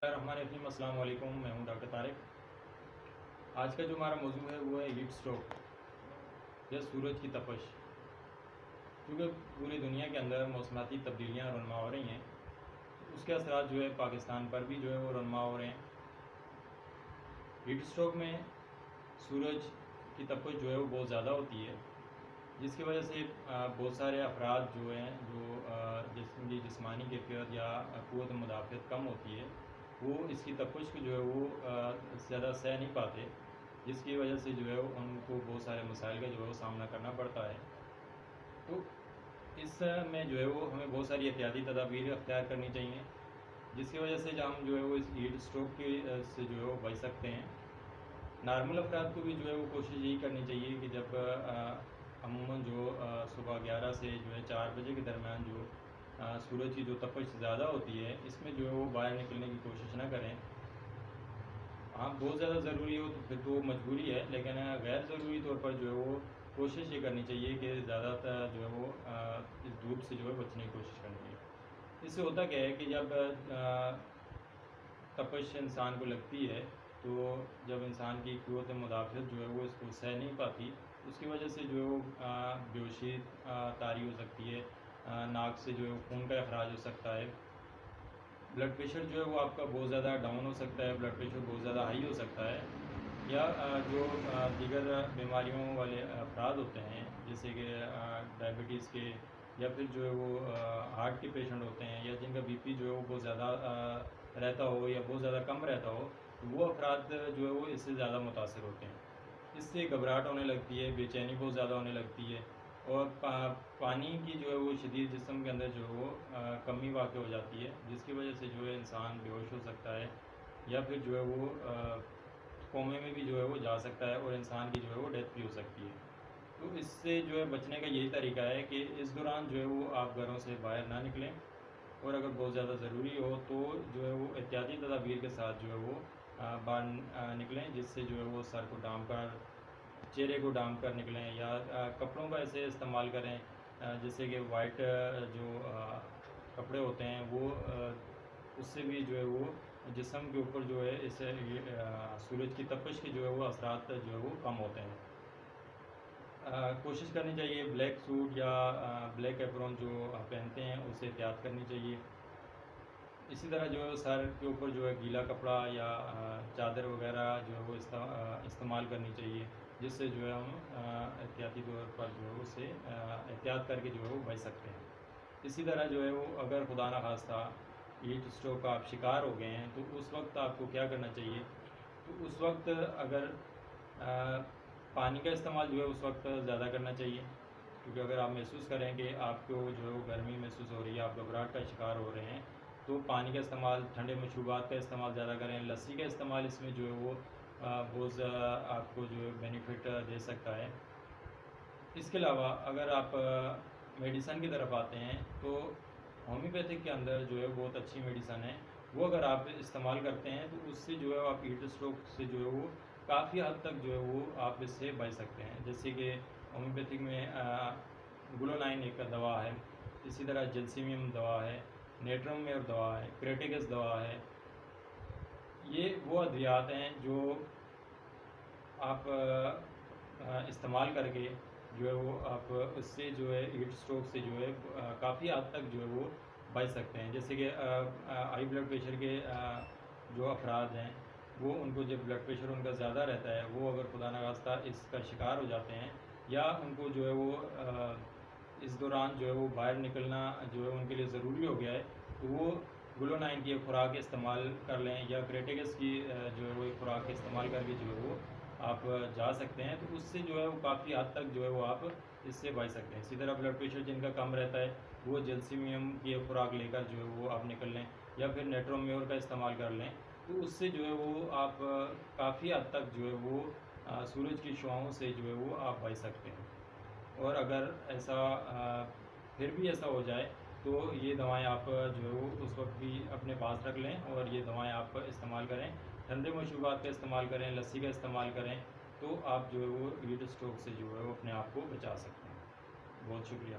Bismillahirrahmanirrahim। अस्सलाम वालेकुम, मैं हूं डॉक्टर तारिक। आज का जो हमारा मौजू है वो है हीट स्ट्रोक या सूरज की तपश। क्योंकि पूरी दुनिया के अंदर मौसमाती तब्दीलियां रनमा हो रही हैं, उसके असरात जो है पाकिस्तान पर भी जो है वो रनमा हो रहे हैं। हीट स्ट्रोक में सूरज की तपश जो है वो बहुत ज़्यादा होती है, जिसकी वजह से बहुत सारे अफराद जो हैं जिनकी जिस्मानी कैफियत या क़ुव्वत मुदाफ़अत कम होती है, वो इसकी तपश को जो है वो ज़्यादा सह नहीं पाते, जिसकी वजह से जो है उनको बहुत सारे मसाइल का जो है वो सामना करना पड़ता है। तो इस में जो है वो हमें बहुत सारी एहतियाती तदाबीर अख्तियार करनी चाहिए, जिसकी वजह से हम जो है वो इस हीट स्ट्रोक के से जो है वो बच सकते हैं। नॉर्मल अफराद को भी जो है वो कोशिश यही करनी चाहिए कि जब अमूमन जो सुबह 11 से जो है 4 बजे के दरमियान जो सूरज की जो तपश ज़्यादा होती है, इसमें जो है वो बाहर निकलने की कोशिश ना करें। हाँ, बहुत ज़्यादा ज़रूरी हो तो फिर तो मजबूरी है, लेकिन गैर ज़रूरी तौर पर जो है वो कोशिश ये करनी चाहिए कि ज़्यादातर जो है वो इस धूप से जो है बचने की कोशिश करनी चाहिए। इससे होता क्या है कि जब तपश इंसान को लगती है, तो जब इंसान की क़ुव्वत मुदाफ़अत जो है वो इसको सह नहीं पाती, उसकी वजह से जो है वो बेहोशी तारी हो सकती है, नाक से जो है खून का अखराज हो सकता है, ब्लड प्रेशर जो है वो आपका बहुत ज़्यादा डाउन हो सकता है, ब्लड प्रेशर बहुत ज़्यादा हाई हो सकता है, या जो दीगर बीमारियों वाले अफराद होते हैं जैसे कि डायबिटीज़ के, या फिर जो है वो हार्ट के पेशेंट होते हैं, या जिनका बीपी जो है वो बहुत ज़्यादा रहता हो या बहुत ज़्यादा कम रहता हो, तो वो अफराद जो है वो इससे ज़्यादा मुतासर होते हैं। इससे घबराहट होने लगती है, बेचैनी बहुत ज़्यादा होने लगती है, और पानी की जो है वो शदीद जिस्म के अंदर जो है वो कमी वाक़ई हो जाती है, जिसकी वजह से जो है इंसान बेहोश हो सकता है, या फिर जो है वो कोमे में भी जो है वो जा सकता है, और इंसान की जो है वो डेथ भी हो सकती है। तो इससे जो है बचने का यही तरीका है कि इस दौरान जो है वो आप घरों से बाहर ना निकलें, और अगर बहुत ज़्यादा ज़रूरी हो तो जो है वो एहतियाती तदाबीर के साथ जो है वो बाहर निकलें, जिससे जो है वो सर को ढाँप कर, चेहरे को ढाँप कर निकलें, या कपड़ों का ऐसे इस्तेमाल करें जैसे कि वाइट जो कपड़े होते हैं वो उससे भी जो है वो जिस्म के ऊपर जो है इससे सूरज की तपश के जो है वो असरात जो है वो कम होते हैं। कोशिश करनी चाहिए ब्लैक सूट या ब्लैक एप्रॉन जो आप पहनते हैं उससे एहतियात करनी चाहिए। इसी तरह जो है सर के ऊपर जो है गीला कपड़ा या चादर वगैरह जो है वो इस्तेमाल करनी चाहिए, जिससे जो है हम एहतियाती तौर पर जो है उससे एहतियात करके जो है वो बच सकते हैं। इसी तरह जो है वो अगर खुदा न खास्ता हीट स्ट्रोक का आप शिकार हो गए हैं, तो उस वक्त आपको क्या करना चाहिए? तो उस वक्त अगर पानी का इस्तेमाल जो है उस वक्त ज़्यादा करना चाहिए, क्योंकि अगर आप महसूस करें कि आपको जो है वो गर्मी महसूस हो रही है, आप घबराहट का शिकार हो रहे हैं, तो पानी का इस्तेमाल, ठंडे मशरूबात का इस्तेमाल ज़्यादा करें। लस्सी का इस्तेमाल इसमें जो है वो बहुत आपको जो है बेनिफिट दे सकता है। इसके अलावा अगर आप मेडिसन की तरफ आते हैं, तो होम्योपैथिक के अंदर जो है बहुत अच्छी मेडिसन है, वो अगर आप इस्तेमाल करते हैं तो उससे जो है आप हीट स्ट्रोक से जो है वो काफ़ी हद तक जो है वो आप इससे बच सकते हैं। जैसे कि होम्योपैथिक में ग्लूटामाइन एक दवा है, इसी तरह जैल्सीमियम दवा है, नेट्रोमेयर दवा है, क्रेटिकस दवा है। ये वो अद्वियात हैं जो आप इस्तेमाल करके जो है वो आप उससे जो है हीट स्ट्रोक से जो है काफ़ी हद तक जो है वो बच सकते हैं। जैसे कि हाई ब्लड प्रेशर के जो अफराद हैं, वो उनको जब ब्लड प्रेशर उनका ज़्यादा रहता है, वो अगर खुदा न खास्ता इसका शिकार हो जाते हैं, या उनको जो है वो इस दौरान जो है वो बाहर निकलना जो है उनके लिए ज़रूरी हो गया है, तो वो ग्लूटामाइन की खुराक इस्तेमाल कर लें, या क्रेटिकस की जो है वो एक खुराक इस्तेमाल करके जो है वो आप जा सकते हैं। तो उससे जो है वो काफ़ी हद तक जो है वो आप इससे बच सकते हैं। इसी तरह ब्लड प्रेशर जिनका कम रहता है, वो जैल्सीमियम की खुराक लेकर जो है वो आप निकल लें, या फिर नेट्रोम्योर का इस्तेमाल कर लें, तो उससे जो है वो आप काफ़ी हद तक जो है वो सूरज की शुआओं से जो है वो आप बच सकते हैं। और अगर ऐसा फिर भी ऐसा हो जाए, तो ये दवाएं आप जो है वो उस वक्त भी अपने पास रख लें, और ये दवाएं आप इस्तेमाल करें। ठंडे मशरूबात का इस्तेमाल करें, लस्सी का इस्तेमाल करें, तो आप जो है वो हीट स्ट्रोक से जो है वो अपने आप को बचा सकते हैं। बहुत शुक्रिया।